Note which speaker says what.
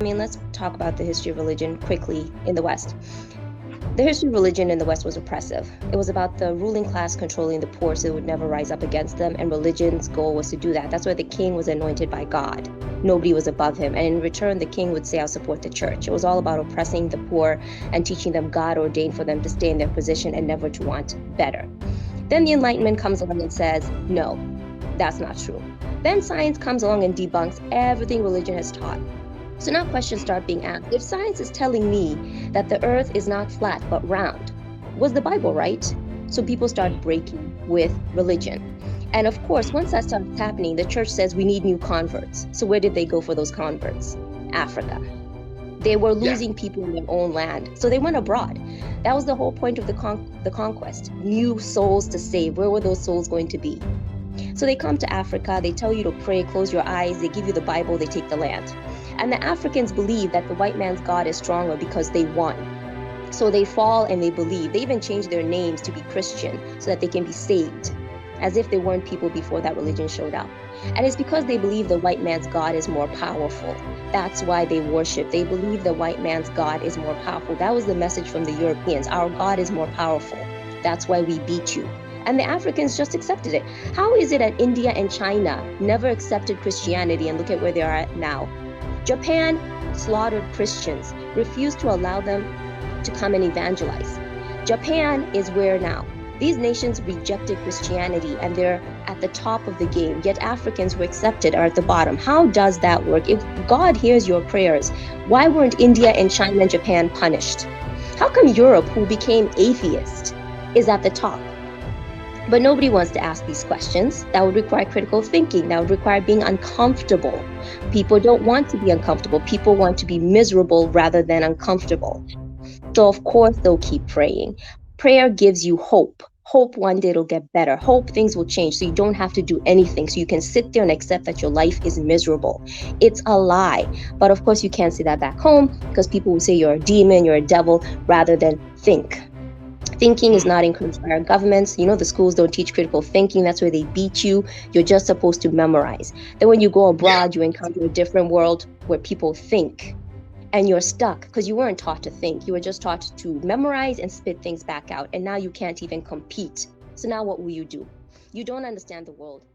Speaker 1: Let's talk about the history of religion quickly in the West. The history of religion in the West was oppressive. It was about the ruling class controlling the poor so it would never rise up against them, and religion's goal was to do that. That's why the king was anointed by God. Nobody was above him, and in return, the king would say, I'll support the church. It was all about oppressing the poor and teaching them God ordained for them to stay in their position and never to want better. Then the Enlightenment comes along and says, no, that's not true. Then science comes along and debunks everything religion has taught. So now questions start being asked. If science is telling me that the earth is not flat but round, was the Bible right? So people start breaking with religion. And of course, once that starts happening, the church says we need new converts. So where did they go for those converts? Africa. They were losing people in their own land. So they went abroad. That was the whole point of the conquest. New souls to save. Where were those souls going to be? So they come to Africa, they tell you to pray, close your eyes, they give you the Bible, they take the land. And the Africans believe that the white man's God is stronger because they won. So they fall and they believe. They even change their names to be Christian so that they can be saved, as if they weren't people before that religion showed up. And it's because they believe the white man's God is more powerful. That's why they worship. They believe the white man's God is more powerful. That was the message from the Europeans. Our God is more powerful. That's why we beat you. And the Africans just accepted it. How is it that India and China never accepted Christianity and look at where they are at now? Japan slaughtered Christians, refused to allow them to come and evangelize. Japan is where now? These nations rejected Christianity and they're at the top of the game, yet Africans who accepted are at the bottom. How does that work? If God hears your prayers, why weren't India and China and Japan punished? How come Europe, who became atheist, is at the top? But nobody wants to ask these questions. That would require critical thinking. That would require being uncomfortable. People don't want to be uncomfortable. People want to be miserable rather than uncomfortable. So of course they'll keep praying. Prayer gives you hope. Hope one day it'll get better. Hope things will change so you don't have to do anything. So you can sit there and accept that your life is miserable. It's a lie. But of course you can't say that back home because people will say you're a demon, you're a devil, rather than think. Thinking is not encouraged by our governments. The schools don't teach critical thinking. That's where they beat you. You're just supposed to memorize. Then when you go abroad, you encounter a different world where people think. And you're stuck because you weren't taught to think. You were just taught to memorize and spit things back out. And now you can't even compete. So now what will you do? You don't understand the world.